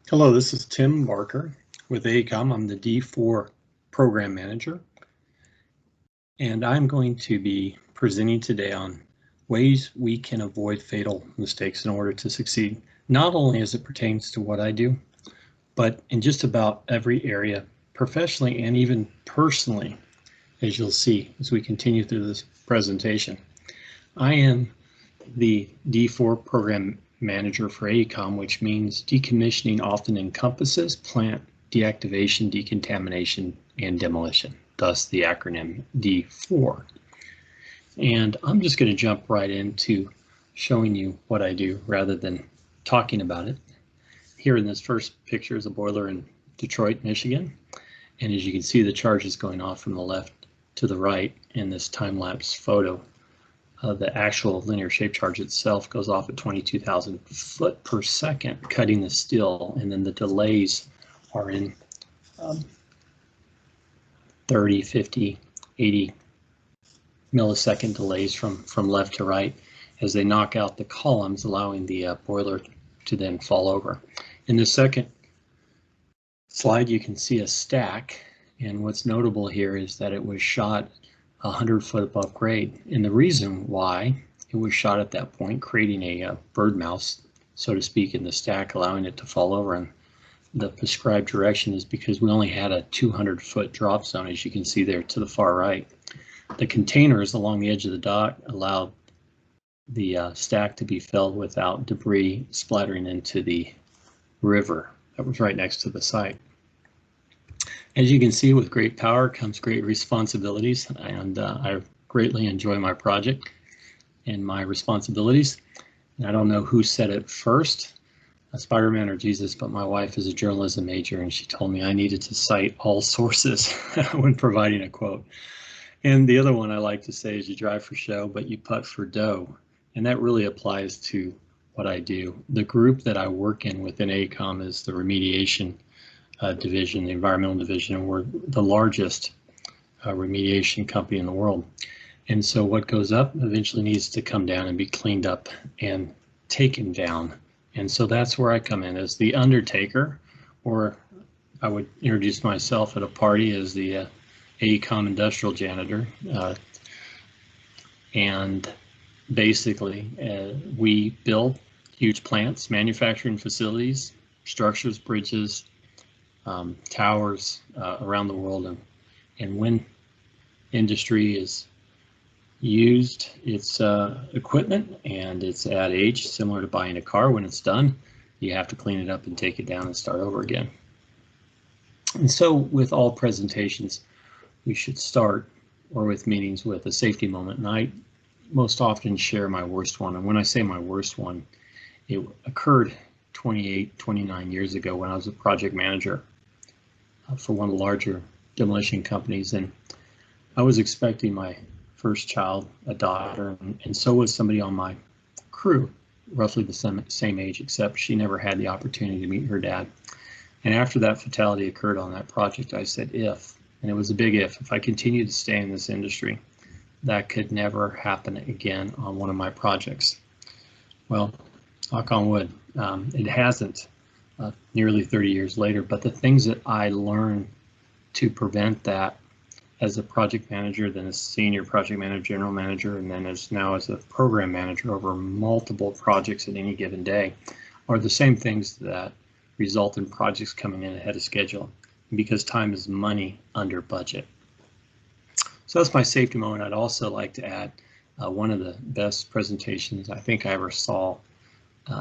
Hello, this is Tim Barker with AECOM. I'm the D4 Program Manager, and I'm going to be presenting today on ways we can avoid fatal mistakes in order to succeed, not only as it pertains to what I do, but in just about every area, professionally and even personally, as you'll see as we continue through this presentation. I am the D4 Program Manager for AECOM, which means decommissioning often encompasses plant deactivation, decontamination, and demolition, thus the acronym D4. And I'm just going to jump right into showing you what I do rather than talking about it. Here in this first picture is a boiler in Detroit, Michigan. And as you can see, the charge is going off from the left to the right in this time-lapse photo. The actual linear shape charge itself goes off at 22,000 foot per second, cutting the steel, and then the delays are in 30, 50, 80 millisecond delays from left to right as they knock out the columns, allowing the boiler to then fall over. In the second slide, you can see a stack, and what's notable here is that it was shot 100 foot above grade, and the reason why it was shot at that point, creating a bird mouse, so to speak, in the stack, allowing it to fall over in the prescribed direction, is because we only had a 200 foot drop zone, as you can see there to the far right. The containers along the edge of the dock allowed the stack to be filled without debris splattering into the river that was right next to the site. As you can see, with great power comes great responsibilities, and I greatly enjoy my project and my responsibilities. And I don't know who said it first, Spider-Man or Jesus, but my wife is a journalism major, and she told me I needed to cite all sources when providing a quote. And the other one I like to say is, you drive for show, but you putt for dough. And that really applies to what I do. The group that I work in within AECOM is the remediation division, the environmental division, and we're the largest remediation company in the world. And so what goes up eventually needs to come down and be cleaned up and taken down. And so that's where I come in as the undertaker, or I would introduce myself at a party as the AECOM industrial janitor. And basically we build huge plants, manufacturing facilities, structures, bridges, towers around the world, and when industry is used its equipment and it's at age similar to buying a car, when it's done, you have to clean it up and take it down and start over again. And so with all presentations, we should start, or with meetings, with a safety moment. And I most often share my worst one. And when I say my worst one, it occurred 28, 29 years ago when I was a project manager for one of the larger demolition companies, and I was expecting my first child, a daughter, and so was somebody on my crew, roughly the same age, except she never had the opportunity to meet her dad. And after that fatality occurred on that project, I said, and it was a big if I continue to stay in this industry, that could never happen again on one of my projects. Well, knock on wood, it hasn't. Nearly 30 years later, but the things that I learned to prevent that as a project manager, then as senior project manager, general manager, and then now as a program manager over multiple projects at any given day, are the same things that result in projects coming in ahead of schedule, because time is money under budget. So that's my safety moment. I'd also like to add one of the best presentations I think I ever saw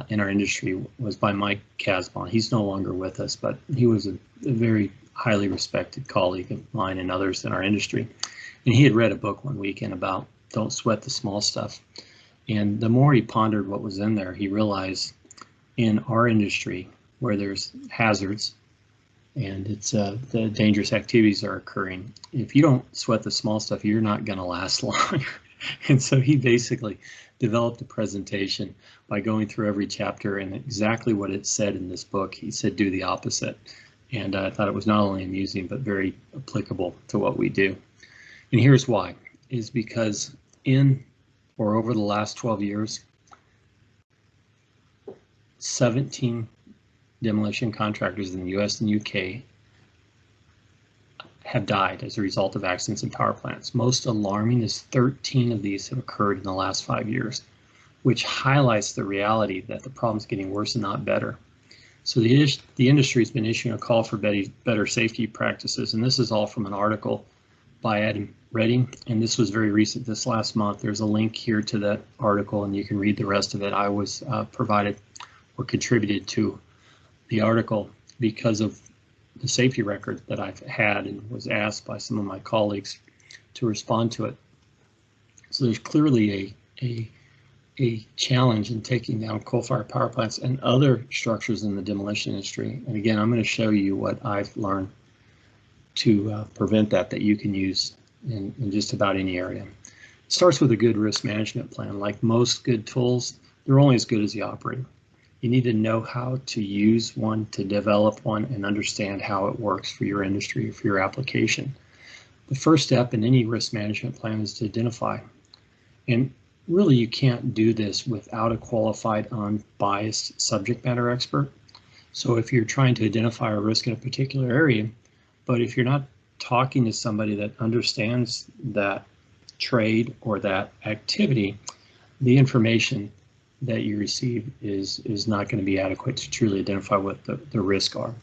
in our industry was by Mike Casbon. He's no longer with us, but he was a very highly respected colleague of mine and others in our industry. And he had read a book one weekend about don't sweat the small stuff. And the more he pondered what was in there, he realized in our industry where there's hazards and it's the dangerous activities are occurring, if you don't sweat the small stuff, you're not going to last long. And so he basically developed a presentation by going through every chapter and exactly what it said in this book. He said, do the opposite. And I thought it was not only amusing, but very applicable to what we do. And here's why, is because over the last 12 years, 17 demolition contractors in the US and UK have died as a result of accidents in power plants. Most alarming is 13 of these have occurred in the last 5 years, which highlights the reality that the problem is getting worse and not better. So the industry has been issuing a call for better safety practices, and this is all from an article by Adam Redding, and this was very recent, this last month. There's a link here to that article, and you can read the rest of it. I was provided or contributed to the article because of the safety record that I've had and was asked by some of my colleagues to respond to it. So there's clearly a challenge in taking down coal-fired power plants and other structures in the demolition industry. And again, I'm going to show you what I've learned to prevent that you can use in just about any area. It starts with a good risk management plan. Like most good tools, they're only as good as the operator. You need to know how to use one, to develop one, and understand how it works for your industry, for your application. The first step in any risk management plan is to identify. And really, you can't do this without a qualified, unbiased subject matter expert. So if you're trying to identify a risk in a particular area, but if you're not talking to somebody that understands that trade or that activity, the information that you receive is not going to be adequate to truly identify what the risks are.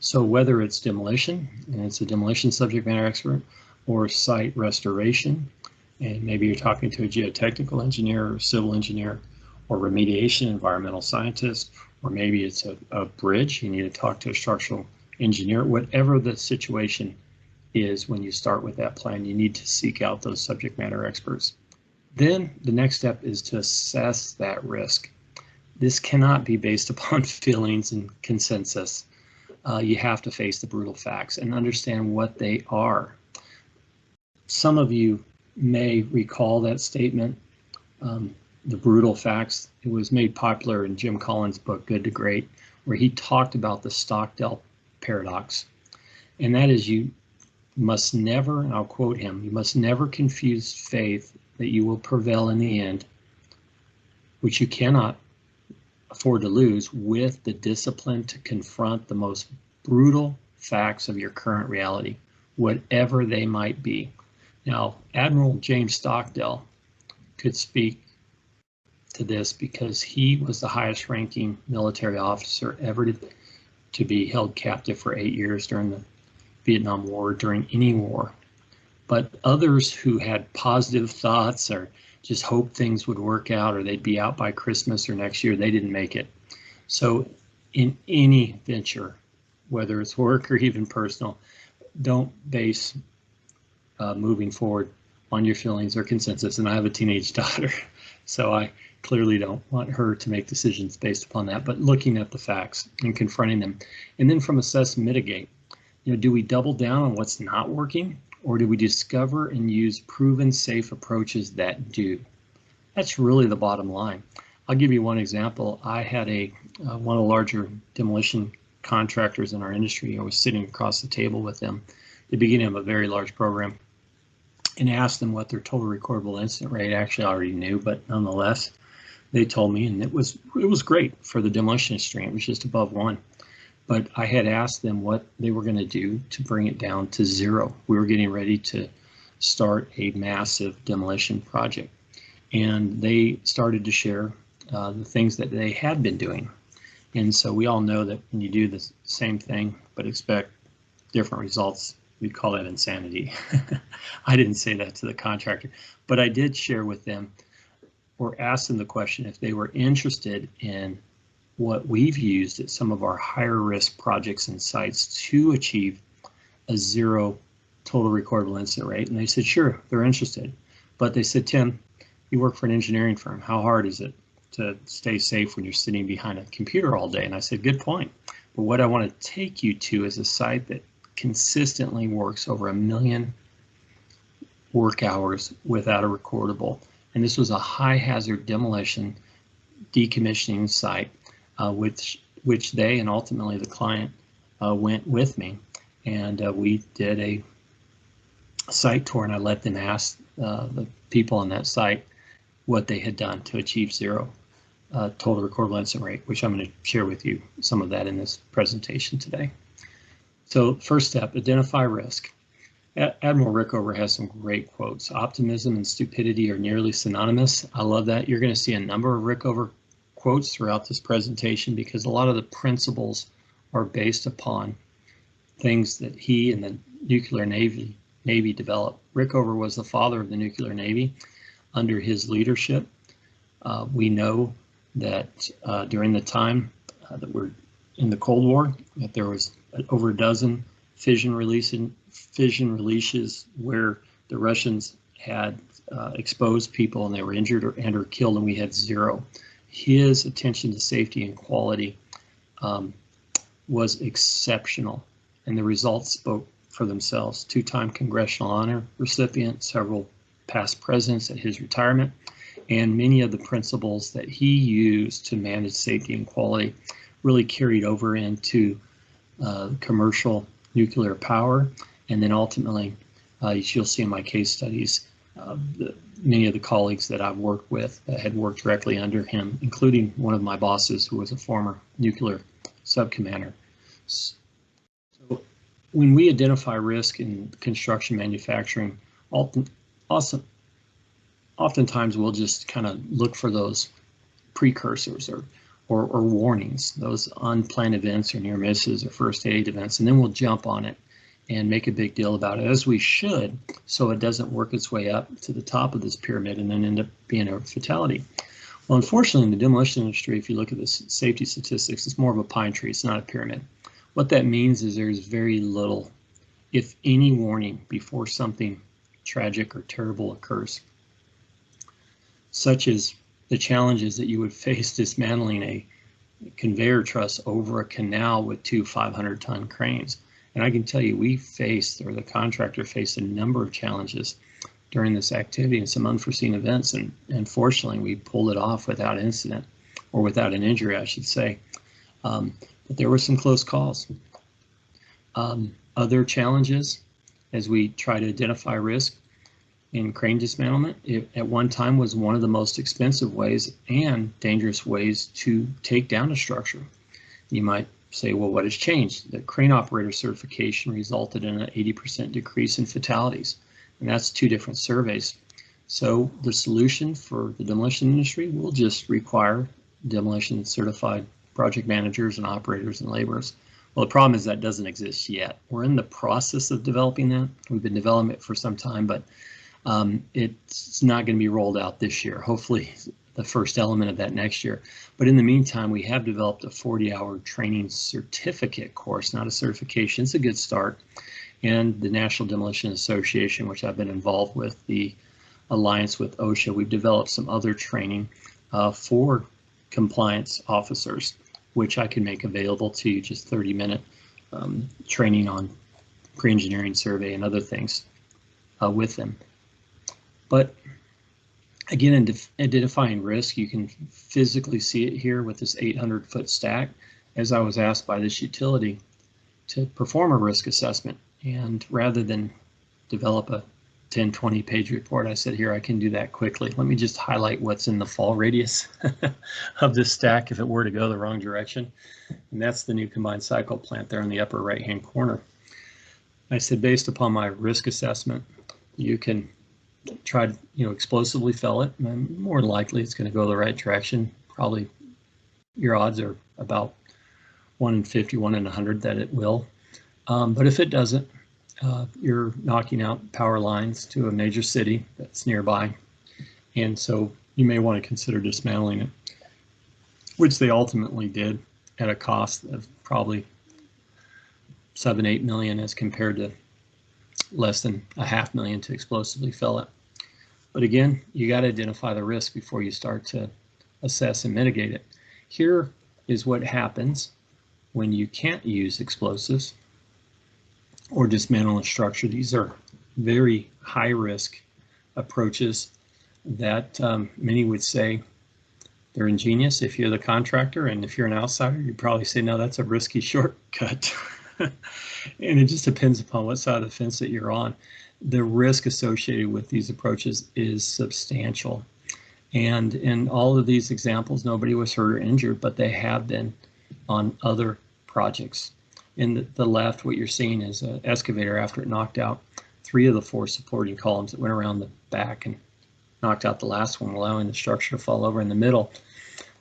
So whether it's demolition, and it's a demolition subject matter expert, or site restoration, and maybe you're talking to a geotechnical engineer or civil engineer, or remediation environmental scientist, or maybe it's a bridge, you need to talk to a structural engineer. Whatever the situation is, when you start with that plan, you need to seek out those subject matter experts. Then the next step is to assess that risk. This cannot be based upon feelings and consensus. You have to face the brutal facts and understand what they are. Some of you may recall that statement, the brutal facts. It was made popular in Jim Collins' book, Good to Great, where he talked about the Stockdale paradox. And that is, you must never, and I'll quote him, you must never confuse faith that you will prevail in the end, which you cannot afford to lose, with the discipline to confront the most brutal facts of your current reality, whatever they might be. Now, Admiral James Stockdale could speak to this because he was the highest ranking military officer ever to be held captive for 8 years during the Vietnam War, during any war. But others who had positive thoughts or just hoped things would work out, or they'd be out by Christmas or next year, they didn't make it. So in any venture, whether it's work or even personal, don't base moving forward on your feelings or consensus. And I have a teenage daughter, so I clearly don't want her to make decisions based upon that, but looking at the facts and confronting them. And then from assess, mitigate. Do we double down on what's not working, or do we discover and use proven safe approaches that do? That's really the bottom line. I'll give you one example. I had one of the larger demolition contractors in our industry. I was sitting across the table with them at the beginning of a very large program and asked them what their total recordable incident rate, actually I already knew, but nonetheless, they told me, and it was great for the demolition industry. It was just above 1. But I had asked them what they were going to do to bring it down to 0. We were getting ready to start a massive demolition project. And they started to share the things that they had been doing. And so we all know that when you do the same thing but expect different results, we call that insanity. I didn't say that to the contractor, but I did share with them or ask them the question if they were interested in what we've used at some of our higher risk projects and sites to achieve a 0 total recordable incident rate. And they said, sure, they're interested. But they said, Tim, you work for an engineering firm. How hard is it to stay safe when you're sitting behind a computer all day? And I said, good point. But what I want to take you to is a site that consistently works over 1 million work hours without a recordable. And this was a high hazard demolition decommissioning site, which they and ultimately the client went with me, and we did a site tour, and I let them ask the people on that site what they had done to achieve 0. total recordable incident rate, which I'm going to share with you some of that in this presentation today. So first step, identify risk. Admiral Rickover has some great quotes. Optimism and stupidity are nearly synonymous. I love that. You're going to see a number of Rickover quotes throughout this presentation because a lot of the principles are based upon things that he and the nuclear Navy developed. Rickover was the father of the nuclear Navy. Under his leadership, we know that during the time that we're in the Cold War, that there was over a dozen fission releases where the Russians had exposed people and they were injured or killed, and we had zero. His attention to safety and quality was exceptional, and the results spoke for themselves. Two-time Congressional Honor recipient, several past presidents at his retirement, and many of the principles that he used to manage safety and quality really carried over into commercial nuclear power. And then ultimately, you'll see in my case studies, many of the colleagues that I've worked with that had worked directly under him, including one of my bosses who was a former nuclear subcommander. So when we identify risk in construction manufacturing, oftentimes we'll just kind of look for those precursors or warnings, those unplanned events or near misses or first aid events, and then we'll jump on it and make a big deal about it, as we should, so it doesn't work its way up to the top of this pyramid and then end up being a fatality. Well, unfortunately, in the demolition industry, if you look at the safety statistics, it's more of a pine tree, it's not a pyramid. What that means is there's very little, if any, warning before something tragic or terrible occurs, such as the challenges that you would face dismantling a conveyor truss over a canal with two 500-ton cranes. And I can tell you, the contractor faced a number of challenges during this activity and some unforeseen events, and fortunately we pulled it off without incident, or without an injury, I should say. But there were some close calls. Other challenges, as we try to identify risk in crane dismantlement, it at one time was one of the most expensive ways and dangerous ways to take down a structure. You might say, well, what has changed? The crane operator certification resulted in an 80% decrease in fatalities, and that's two different surveys. So the solution for the demolition industry will just require demolition certified project managers and operators and laborers. Well, the problem is that doesn't exist yet. We're in the process of developing that. We've been developing it for some time, but it's not going to be rolled out this year. Hopefully the first element of that next year. But in the meantime, we have developed a 40-hour training certificate course, not a certification. It's a good start. And the National Demolition Association, which I've been involved with, the alliance with OSHA, we've developed some other training for compliance officers, which I can make available to you, just 30-minute training on pre-engineering survey and other things with them. But again, in identifying risk, you can physically see it here with this 800-foot stack. As I was asked by this utility to perform a risk assessment, and rather than develop a 10, 20-page report, I said, here, I can do that quickly. Let me just highlight what's in the fall radius of this stack if it were to go the wrong direction. And that's the new combined cycle plant there in the upper right-hand corner. I said, based upon my risk assessment, you can try to, explosively fill it, and more than likely it's going to go the right direction. Probably your odds are about 1 in 50, 1 in 100 that it will. But if it doesn't, you're knocking out power lines to a major city that's nearby. And so you may want to consider dismantling it, which they ultimately did at a cost of probably $7-8 million as compared to less than $500,000 to explosively fill it. But again, you got to identify the risk before you start to assess and mitigate it. Here is what happens when you can't use explosives or dismantle a structure. These are very high risk approaches that many would say they're ingenious if you're the contractor, and if you're an outsider, you'd probably say, no, that's a risky shortcut. And it just depends upon what side of the fence that you're on. The risk associated with these approaches is substantial. And in all of these examples, nobody was hurt or injured, but they have been on other projects. In the left, what you're seeing is an excavator after it knocked out 3 of the 4 supporting columns that went around the back and knocked out the last one, allowing the structure to fall over. In the middle,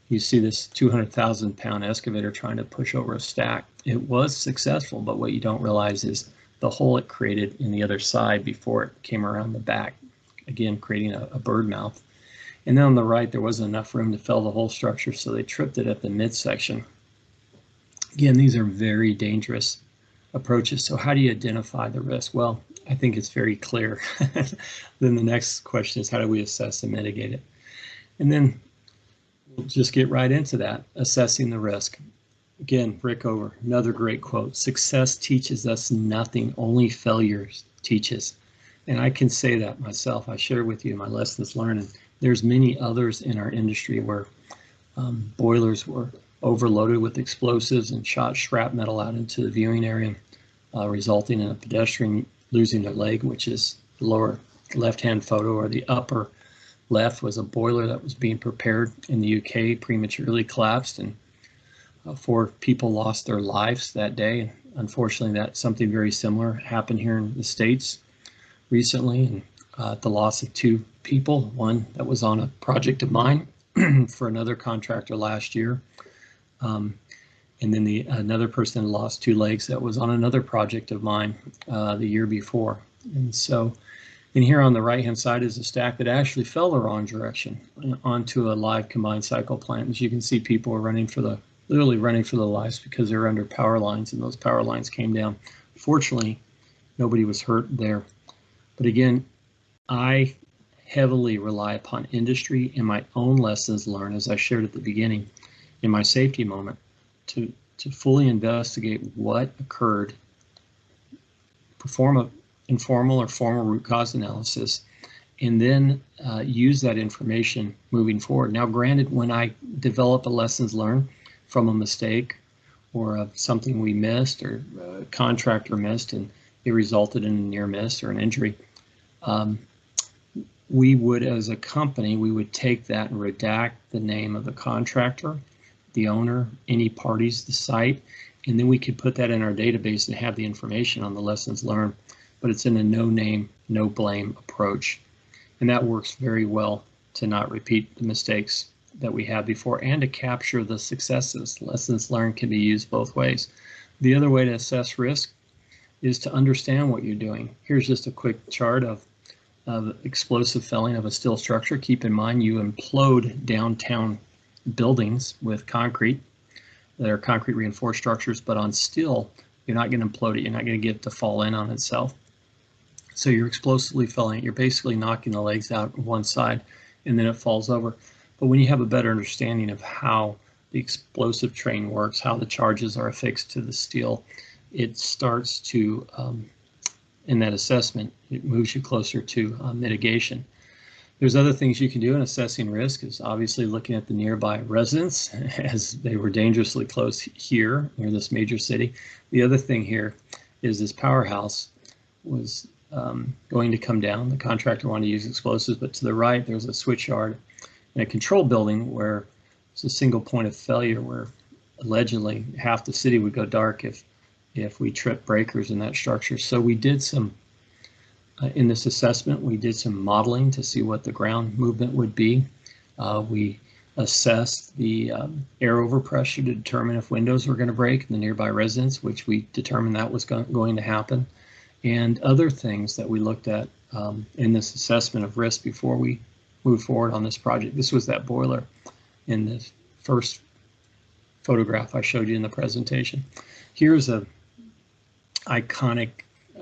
you see this 200,000-pound excavator trying to push over a stack. It was successful, but what you don't realize is the hole it created in the other side before it came around the back, again creating a bird mouth. And then on the right, there wasn't enough room to fill the whole structure, so they tripped it at the midsection. Again, these are very dangerous approaches. So how do you identify the risk? Well, I think it's very clear. Then the next question is, how do we assess and mitigate it? And then we'll just get right into that, assessing the risk. Again, Rick Over, another great quote: "Success teaches us nothing, only failure teaches." And I can say that myself. I share with you my lessons learned. And there's many others in our industry where boilers were overloaded with explosives and shot shrapnel out into the viewing area, resulting in a pedestrian losing their leg, which is the lower left-hand photo, or the upper left was a boiler that was being prepared in the UK, prematurely collapsed, and 4 people lost their lives that day. Unfortunately, that something very similar happened here in the States recently, and the loss of 2 people, one that was on a project of mine for another contractor last year, and then another person lost 2 legs that was on another project of mine the year before. And so, and here on the right-hand side is a stack that actually fell the wrong direction onto a live combined cycle plant. As you can see, people are literally running for their lives because they're under power lines, and those power lines came down. Fortunately, nobody was hurt there. But again, I heavily rely upon industry and my own lessons learned, as I shared at the beginning, in my safety moment, to fully investigate what occurred, perform an informal or formal root cause analysis, and then use that information moving forward. Now, granted, when I develop a lessons learned from a mistake or something we missed or a contractor missed and it resulted in a near miss or an injury, we would, as a company, we would take that and redact the name of the contractor, the owner, any parties, the site, and then we could put that in our database and have the information on the lessons learned. But it's in a no name, no blame approach. And that works very well to not repeat the mistakes that we had before and to capture the successes. Lessons learned can be used both ways. The other way to assess risk is to understand what you're doing. Here's just a quick chart of explosive felling of a steel structure. Keep in mind, you implode downtown buildings with concrete. They're concrete reinforced structures, but on steel, you're not going to implode it. You're not going to get it to fall in on itself. So you're explosively felling it. You're basically knocking the legs out one side, and then it falls over. But when you have a better understanding of how the explosive train works, how the charges are affixed to the steel, it starts to, in that assessment, it moves you closer to mitigation. There's other things you can do in assessing risk, is obviously looking at the nearby residents, as they were dangerously close here near this major city. The other thing here is this powerhouse was going to come down. The contractor wanted to use explosives, but to the right there's a switch yard and a control building where it's a single point of failure where allegedly half the city would go dark if we tripped breakers in that structure. So we did some, in this assessment, we did some modeling to see what the ground movement would be. We assessed the air overpressure to determine if windows were going to break in the nearby residence, which we determined that was going to happen, and other things that we looked at in this assessment of risk before we moved forward on this project. This was that boiler in the first photograph I showed you in the presentation. Here's a iconic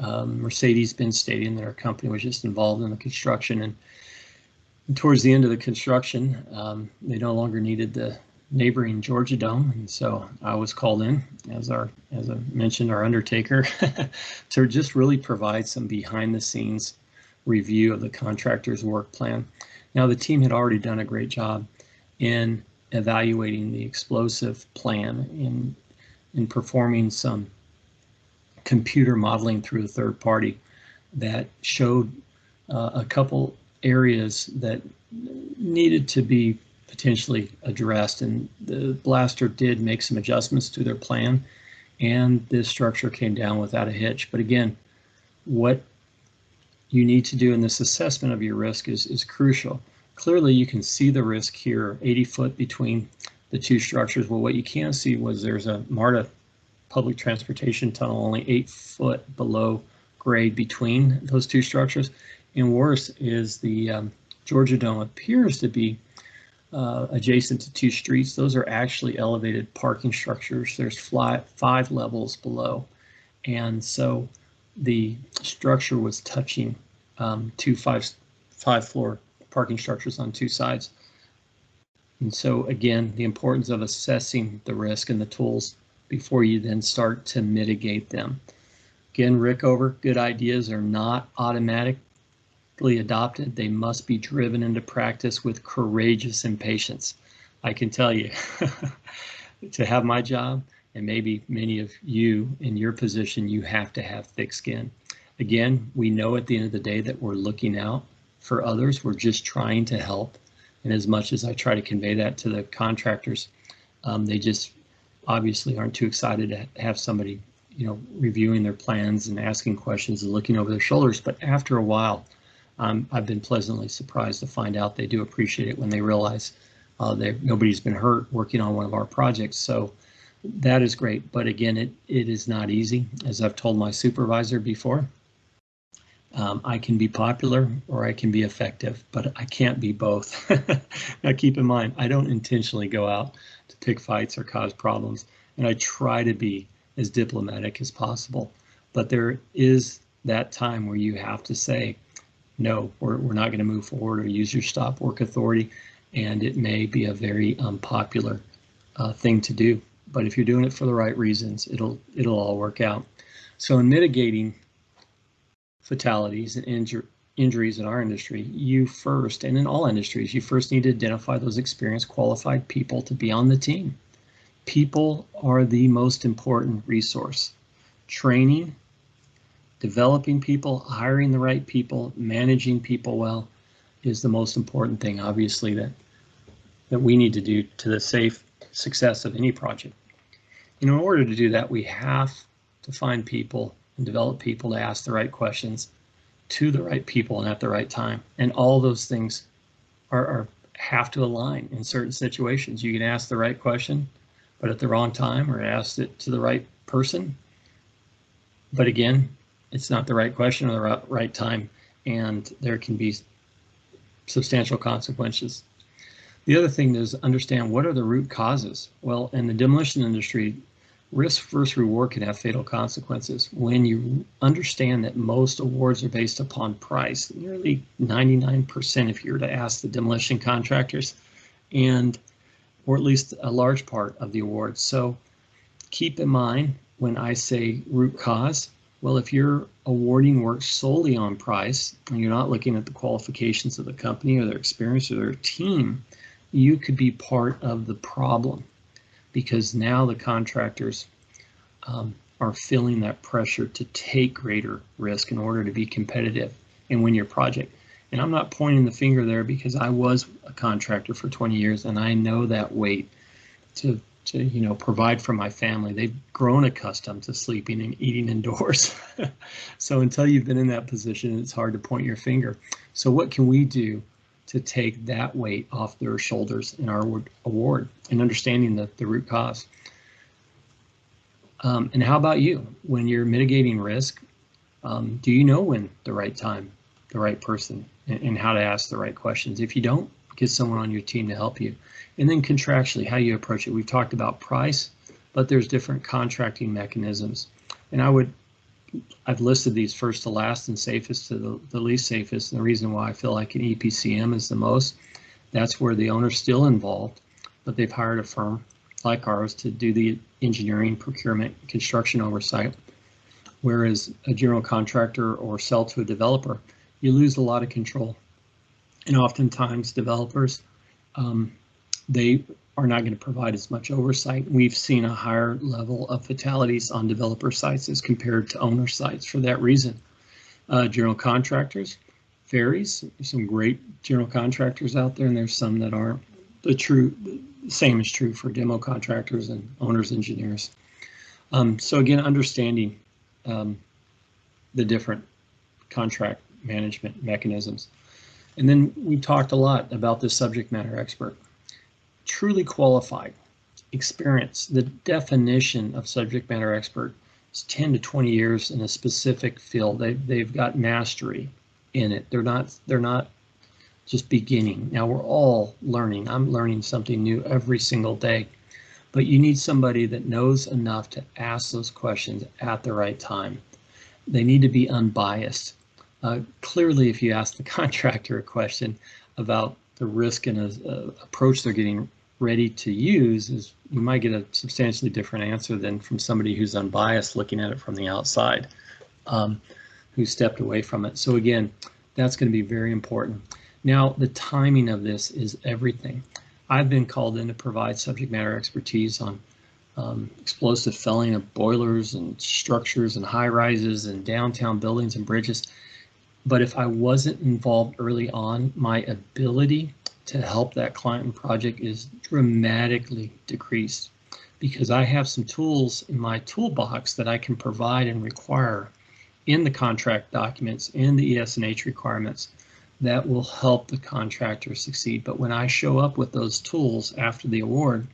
Mercedes-Benz stadium that our company was just involved in the construction, and towards the end of the construction, they no longer needed the neighboring Georgia Dome, and so I was called in as I mentioned, our undertaker to just really provide some behind-the-scenes review of the contractor's work plan. Now, the team had already done a great job in evaluating the explosive plan, in performing some computer modeling through a third party that showed a couple areas that needed to be potentially addressed, and the blaster did make some adjustments to their plan, and this structure came down without a hitch. But again, what you need to do in this assessment of your risk is crucial. Clearly, you can see the risk here, 80 foot between the two structures. Well, what you can't see was there's a MARTA public transportation tunnel only 8 foot below grade between those two structures. And worse is the Georgia Dome appears to be adjacent to two streets. Those are actually elevated parking structures. There's 5 levels below. And so the structure was touching two five-floor parking structures on two sides. And so again, the importance of assessing the risk and the tools before you then start to mitigate them. Again, Rickover, good ideas are not automatically adopted. They must be driven into practice with courageous impatience. I can tell you, to have my job, and maybe many of you in your position, you have to have thick skin. Again, we know at the end of the day that we're looking out for others. We're just trying to help. And as much as I try to convey that to the contractors, they just obviously aren't too excited to have somebody, reviewing their plans and asking questions and looking over their shoulders. But after a while, I've been pleasantly surprised to find out they do appreciate it when they realize nobody's been hurt working on one of our projects. So that is great. But again, it is not easy. As I've told my supervisor before, I can be popular or I can be effective, but I can't be both. Now keep in mind, I don't intentionally go out to pick fights or cause problems, and I try to be as diplomatic as possible. But there is that time where you have to say, no, we're not going to move forward, or use your stop work authority, and it may be a very unpopular thing to do. But if you're doing it for the right reasons, it'll all work out. So in mitigating fatalities and injuries in our industry, you first, and in all industries, you first need to identify those experienced, qualified people to be on the team. People are the most important resource. Training, developing people, hiring the right people, managing people well is the most important thing, obviously, that we need to do to the safe success of any project. In order to do that, we have to find people and develop people to ask the right questions to the right people and at the right time. And all those things have to align in certain situations. You can ask the right question, but at the wrong time, or ask it to the right person. But again, it's not the right question or the right time, and there can be substantial consequences. The other thing is understand, what are the root causes? Well, in the demolition industry, risk versus reward can have fatal consequences. When you understand that most awards are based upon price, nearly 99% if you were to ask the demolition contractors, or at least a large part of the awards. So keep in mind when I say root cause, well, if you're awarding work solely on price and you're not looking at the qualifications of the company or their experience or their team, you could be part of the problem, because now the contractors are feeling that pressure to take greater risk in order to be competitive and win your project. And I'm not pointing the finger there, because I was a contractor for 20 years and I know that weight to provide for my family. They've grown accustomed to sleeping and eating indoors. So until you've been in that position, it's hard to point your finger. So what can we do to take that weight off their shoulders in our award, and understanding the root cause? And how about you? When you're mitigating risk, do you know when the right time, the right person, and how to ask the right questions? If you don't, get someone on your team to help you. And then contractually, how you approach it. We've talked about price, but there's different contracting mechanisms. And I've listed these first to last and safest to the least safest. And the reason why I feel like an EPCM is the most, that's where the owner's still involved, but they've hired a firm like ours to do the engineering, procurement, construction oversight. Whereas a general contractor or sell to a developer, you lose a lot of control. And oftentimes developers, they are not going to provide as much oversight. We've seen a higher level of fatalities on developer sites as compared to owner sites for that reason. General contractors, varies. There's some great general contractors out there, and there's some that aren't. The same is true for demo contractors and owners engineers. So again, understanding the different contract management mechanisms. And then we talked a lot about the subject matter expert. Truly qualified, experience. The definition of subject matter expert is 10 to 20 years in a specific field. They've got mastery in it. They're not just beginning. Now we're all learning. I'm learning something new every single day. But you need somebody that knows enough to ask those questions at the right time. They need to be unbiased. Clearly, if you ask the contractor a question about the risk and approach they're getting ready to use, you might get a substantially different answer than from somebody who's unbiased looking at it from the outside, who stepped away from it. So again, that's going to be very important. Now, the timing of this is everything. I've been called in to provide subject matter expertise on explosive felling of boilers and structures and high rises and downtown buildings and bridges. But if I wasn't involved early on, my ability to help that client and project is dramatically decreased, because I have some tools in my toolbox that I can provide and require in the contract documents, in the ES&H requirements, that will help the contractor succeed. But when I show up with those tools after the award,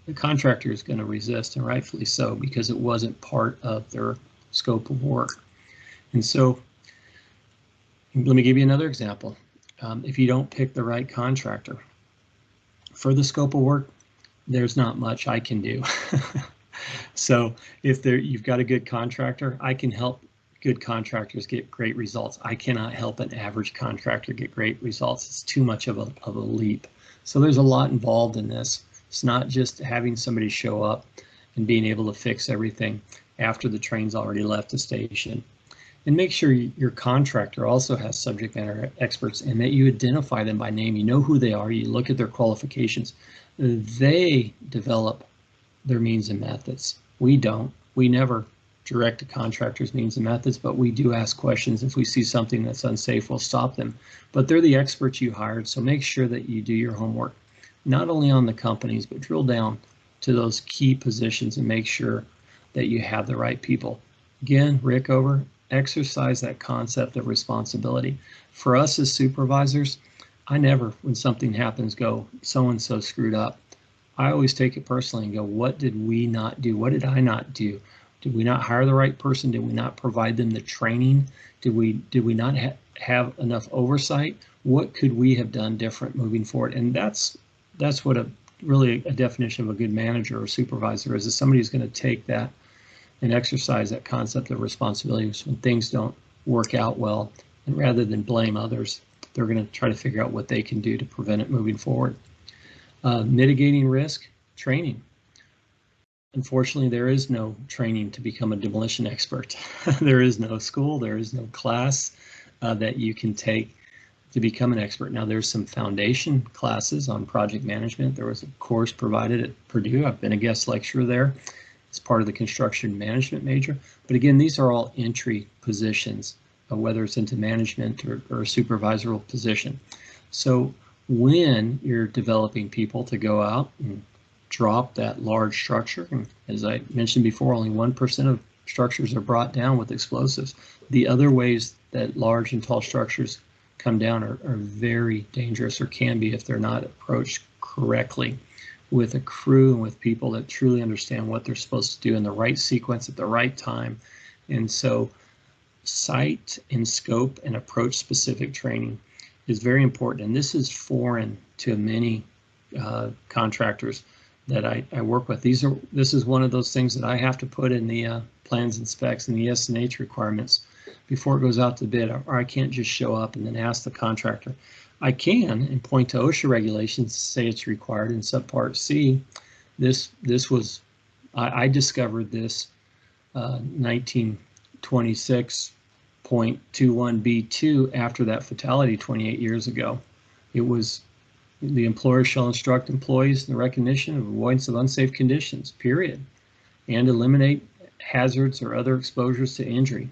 the contractor is going to resist, and rightfully so, because it wasn't part of their scope of work. And so let me give you another example. If you don't pick the right contractor for the scope of work, there's not much I can do. So if you've got a good contractor, I can help good contractors get great results. I cannot help an average contractor get great results. It's too much of a leap. So there's a lot involved in this. It's not just having somebody show up and being able to fix everything after the train's already left the station. And make sure your contractor also has subject matter experts, and that you identify them by name. You know who they are. You look at their qualifications. They develop their means and methods. We don't. We never direct a contractor's means and methods, but we do ask questions. If we see something that's unsafe, we'll stop them. But they're the experts you hired, so make sure that you do your homework, not only on the companies, but drill down to those key positions and make sure that you have the right people. Again, Rickover, exercise that concept of responsibility. For us as supervisors, I never, when something happens, go, so-and-so screwed up. I always take it personally and go, what did we not do? What did I not do? Did we not hire the right person? Did we not provide them the training? Did we not have enough oversight? What could we have done different moving forward? And that's what really a definition of a good manager or supervisor is somebody who's going to take that and exercise that concept of responsibility when things don't work out well. And rather than blame others, they're going to try to figure out what they can do to prevent it moving forward. Mitigating risk, training. Unfortunately, there is no training to become a demolition expert. There is no school, there is no class that you can take to become an expert. Now, there's some foundation classes on project management. There was a course provided at Purdue. I've been a guest lecturer there. It's part of the construction management major. But again, these are all entry positions, whether it's into management or a supervisorial position. So when you're developing people to go out and drop that large structure, and as I mentioned before, only 1% of structures are brought down with explosives. The other ways that large and tall structures come down are very dangerous, or can be if they're not approached correctly with a crew and with people that truly understand what they're supposed to do in the right sequence at the right time. And so site and scope and approach specific training is very important. And this is foreign to many contractors that I work with. This is one of those things that I have to put in the plans and specs and the ES&H requirements before it goes out to bid, or I can't just show up and then ask the contractor. I can and point to OSHA regulations to say it's required in subpart C. I discovered this 1926.21B2 after that fatality 28 years ago. It was the employer shall instruct employees in the recognition of avoidance of unsafe conditions, period, and eliminate hazards or other exposures to injury.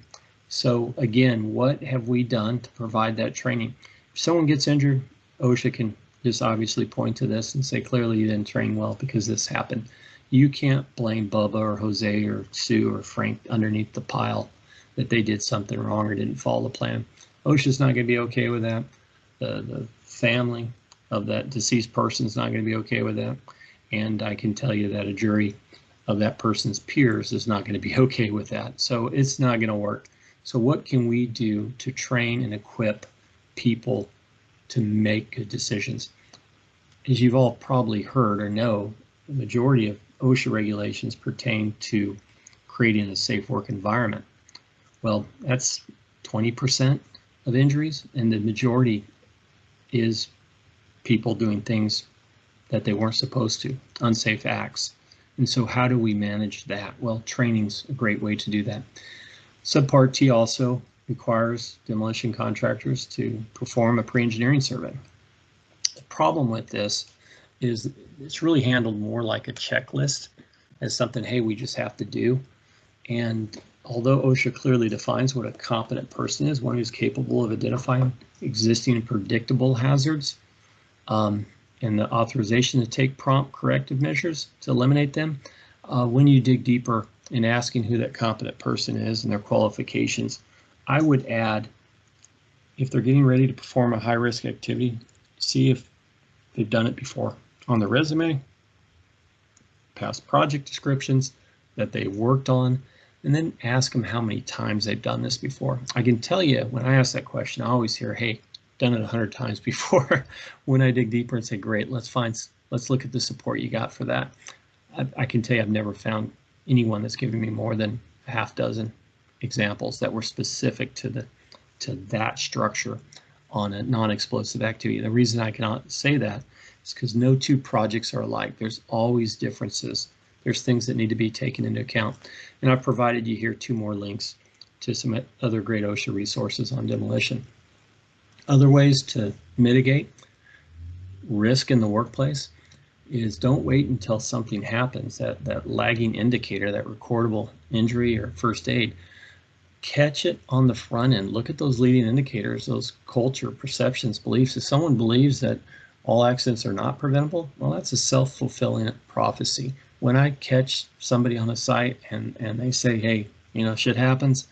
So again, what have we done to provide that training? If someone gets injured, OSHA can just obviously point to this and say, clearly you didn't train well because this happened. You can't blame Bubba or Jose or Sue or Frank underneath the pile that they did something wrong or didn't follow the plan. OSHA's not going to be okay with that. The family of that deceased person is not going to be okay with that. And I can tell you that a jury of that person's peers is not going to be okay with that. So it's not going to work. So what can we do to train and equip people to make good decisions? As you've all probably heard or know, the majority of OSHA regulations pertain to creating a safe work environment. Well, that's 20% of injuries, and the majority is people doing things that they weren't supposed to, unsafe acts. And so how do we manage that? Well, training's a great way to do that. Subpart T also requires demolition contractors to perform a pre-engineering survey. The problem with this is it's really handled more like a checklist as something, hey, we just have to do. And although OSHA clearly defines what a competent person is, one who's capable of identifying existing and predictable hazards, and the authorization to take prompt corrective measures to eliminate them, when you dig deeper in asking who that competent person is and their qualifications, I would add, if they're getting ready to perform a high-risk activity, see if they've done it before on the resume, past project descriptions that they worked on, and then ask them how many times they've done this before. I can tell you, when I ask that question, I always hear, hey, done it 100 times before. When I dig deeper and say, great, let's look at the support you got for that. I can tell you I've never found anyone that's given me more than a half dozen examples that were specific to that structure on a non-explosive activity. The reason I cannot say that is because no two projects are alike. There's always differences. There's things that need to be taken into account. And I've provided you here 2 more links to some other great OSHA resources on demolition. Other ways to mitigate risk in the workplace is don't wait until something happens, that lagging indicator, that recordable injury or first aid. Catch it on the front end. Look at those leading indicators, those culture, perceptions, beliefs. If someone believes that all accidents are not preventable, well, that's a self-fulfilling prophecy. When I catch somebody on a site and they say, hey, you know, shit happens,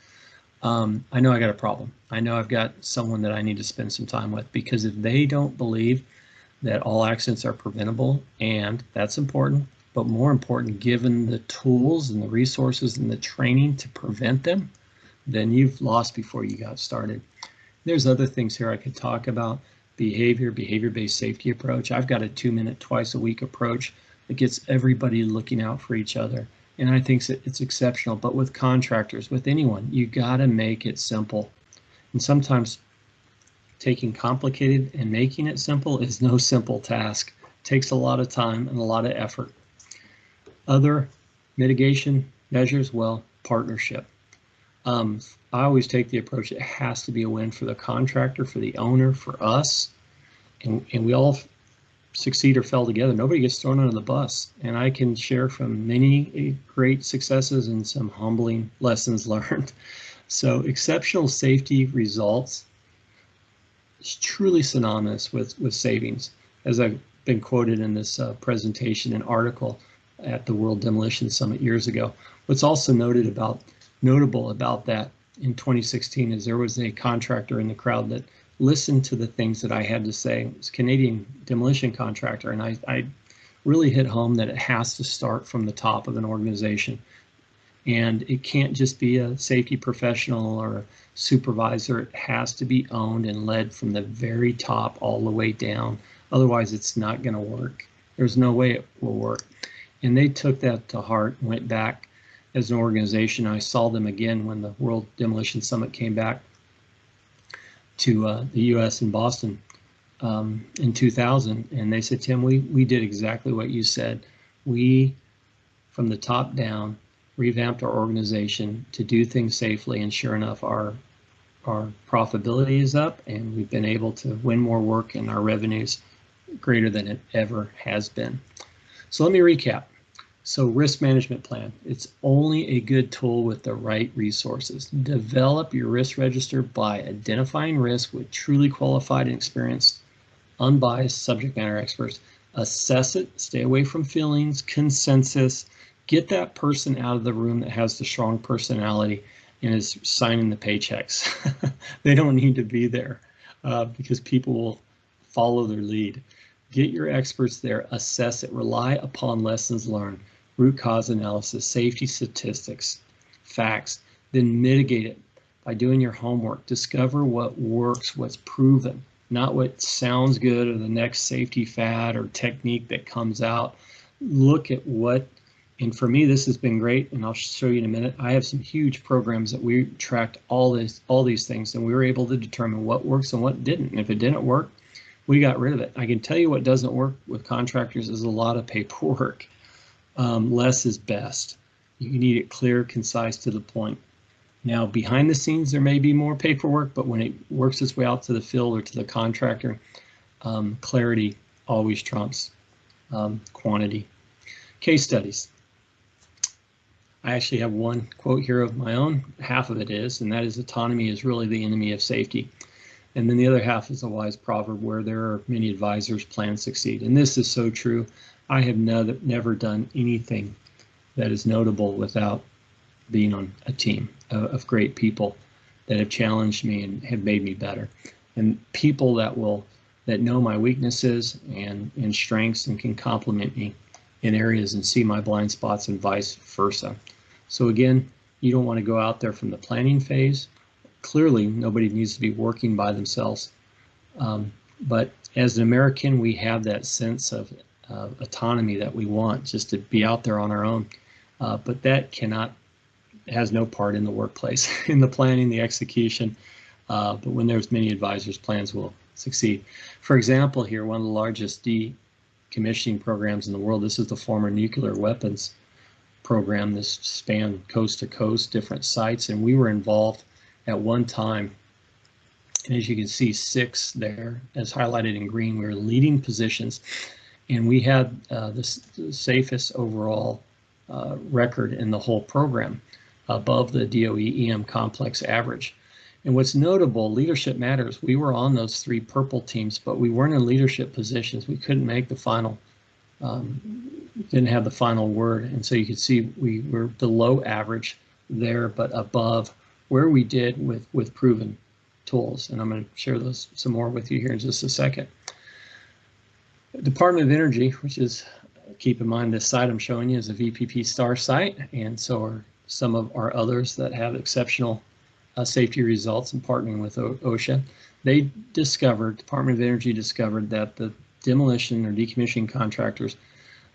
I know I got a problem. I know I've got someone that I need to spend some time with, because if they don't believe that all accidents are preventable, and that's important, but more important, given the tools and the resources and the training to prevent them, then you've lost before you got started. There's other things here I could talk about. Behavior-based safety approach. I've got a 2-minute, twice-a-week approach that gets everybody looking out for each other. And I think it's exceptional. But with contractors, with anyone, you got to make it simple. And sometimes taking complicated and making it simple is no simple task. It takes a lot of time and a lot of effort. Other mitigation measures, well, partnership. I always take the approach, it has to be a win for the contractor, for the owner, for us, and we all succeed or fail together. Nobody gets thrown under the bus. And I can share from many great successes and some humbling lessons learned. So exceptional safety results is truly synonymous with savings. As I've been quoted in this presentation and article at the World Demolition Summit years ago. What's also notable about that in 2016 is there was a contractor in the crowd that listened to the things that I had to say. It was a Canadian demolition contractor, and I really hit home that it has to start from the top of an organization. And it can't just be a safety professional or a supervisor. It has to be owned and led from the very top all the way down. Otherwise, it's not going to work. There's no way it will work. And they took that to heart and went back as an organization. I saw them again when the World Demolition Summit came back to the U.S. in Boston in 2000. And they said, Tim, we did exactly what you said. We, from the top down, revamped our organization to do things safely, and sure enough, our profitability is up, and we've been able to win more work, and our revenues greater than it ever has been. So let me recap. So risk management plan, it's only a good tool with the right resources. Develop your risk register by identifying risk with truly qualified and experienced, unbiased subject matter experts. Assess it, stay away from feelings, consensus, get that person out of the room that has the strong personality and is signing the paychecks. They don't need to be there because people will follow their lead. Get your experts there, assess it, rely upon lessons learned, root cause analysis, safety statistics, facts, then mitigate it by doing your homework. Discover what works, what's proven, not what sounds good or the next safety fad or technique that comes out. Look at what, and for me, this has been great, and I'll show you in a minute. I have some huge programs that we tracked all these things, and we were able to determine what works and what didn't. And if it didn't work, we got rid of it. I can tell you what doesn't work with contractors is a lot of paperwork. Less is best. You need it clear, concise, to the point. Now, behind the scenes, there may be more paperwork, but when it works its way out to the field or to the contractor, clarity always trumps quantity. Case studies. I actually have one quote here of my own. Half of it is, and that is autonomy is really the enemy of safety. And then the other half is a wise proverb where there are many advisors, plans succeed. And this is so true. I have never done anything that is notable without being on a team of great people that have challenged me and have made me better. And people that know my weaknesses and strengths and can complement me in areas and see my blind spots and vice versa. So again, you don't want to go out there from the planning phase. Clearly, nobody needs to be working by themselves. But as an American, we have that sense of autonomy that we want, just to be out there on our own. But that has no part in the workplace, in the planning, the execution. But when there's many advisors, plans will succeed. For example, here, one of the largest decommissioning programs in the world, this is the former nuclear weapons program. This spanned coast to coast, different sites, and we were involved at one time, and as you can see, 6 there, as highlighted in green, we were leading positions, and we had the safest overall record in the whole program, above the DOE EM complex average. And what's notable, leadership matters. We were on those 3 purple teams, but we weren't in leadership positions. We couldn't make the final, didn't have the final word, and so you can see we were below average there, but above where we did with proven tools. And I'm going to share those some more with you here in just a second. Department of Energy, which is, keep in mind this site I'm showing you is a VPP star site, and so are some of our others that have exceptional safety results in partnering with OSHA. They discovered, Department of Energy discovered that the demolition or decommissioning contractors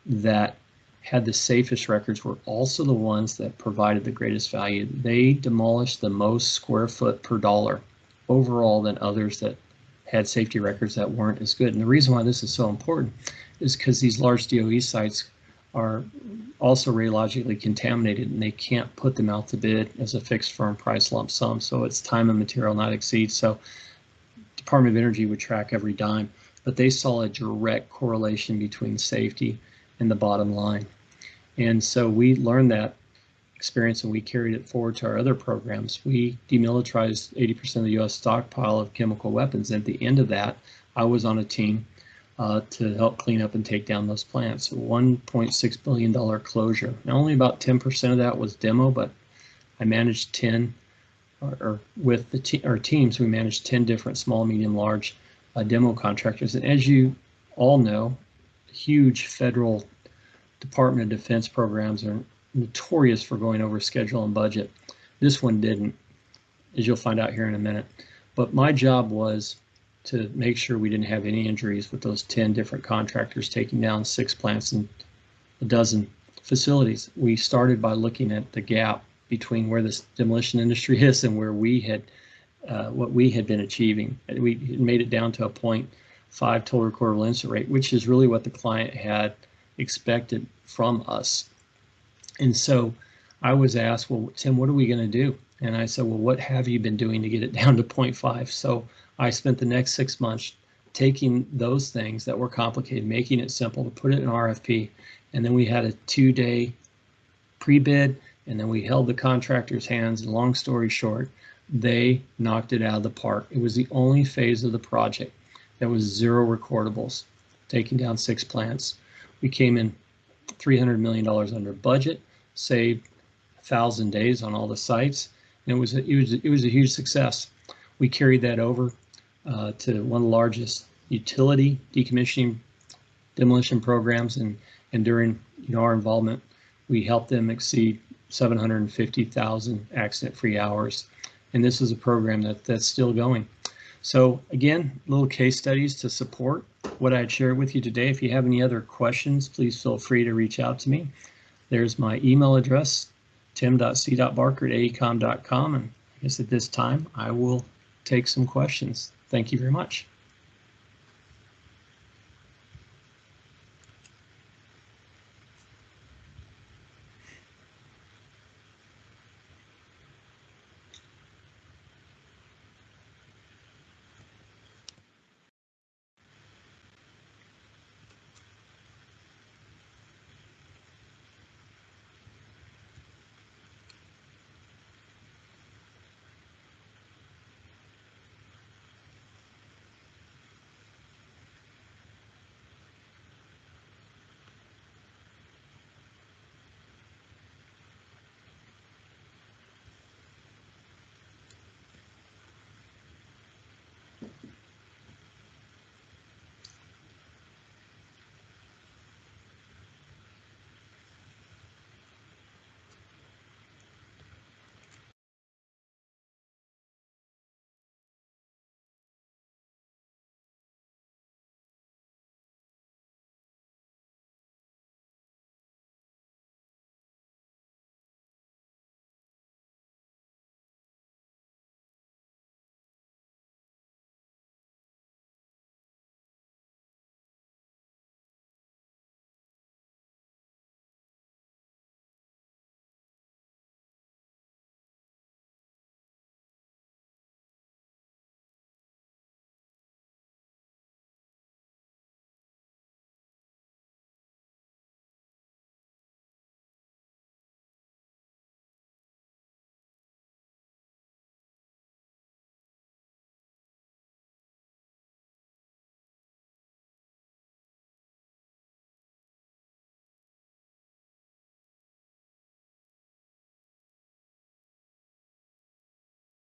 that had the safest records were also the ones that provided the greatest value. They demolished the most square foot per dollar overall than others that had safety records that weren't as good. And the reason why this is so important is because these large DOE sites are also radiologically contaminated, and they can't put them out to bid as a fixed firm price lump sum. So it's time and material not exceed. So Department of Energy would track every dime, but they saw a direct correlation between safety and the bottom line. And so we learned that experience and we carried it forward to our other programs. We demilitarized 80% of the U.S. stockpile of chemical weapons. At the end of that, I was on a team to help clean up and take down those plants. $1.6 billion closure. Now, only about 10% of that was demo, but I managed 10, or with our teams, we managed 10 different small, medium, large demo contractors. And as you all know, huge federal Department of Defense programs are notorious for going over schedule and budget. This one didn't, as you'll find out here in a minute. But my job was to make sure we didn't have any injuries with those 10 different contractors taking down 6 plants and a dozen facilities. We started by looking at the gap between where this demolition industry is and where we had, what we had been achieving. We made it down to a 0.5 total recordable incident rate, which is really what the client had expected from us. And so I was asked, well, Tim, what are we going to do? And I said, well, what have you been doing to get it down to 0.5? So I spent the next 6 months taking those things that were complicated, making it simple, to put it in RFP. And then we had a 2-day pre-bid, and then we held the contractor's hands. And long story short, they knocked it out of the park. It was the only phase of the project that was 0 recordables, taking down 6 plants. We came in $300 million under budget, saved 1,000 days on all the sites, and it was a huge success. We carried that over to one of the largest utility decommissioning demolition programs, and during our involvement, we helped them exceed 750,000 accident-free hours, and this is a program that's still going. So again, little case studies to support what I'd shared with you today. If you have any other questions, please feel free to reach out to me. There's my email address, tim.c.barker@aecom.com, and I guess at this time I will take some questions. Thank you very much.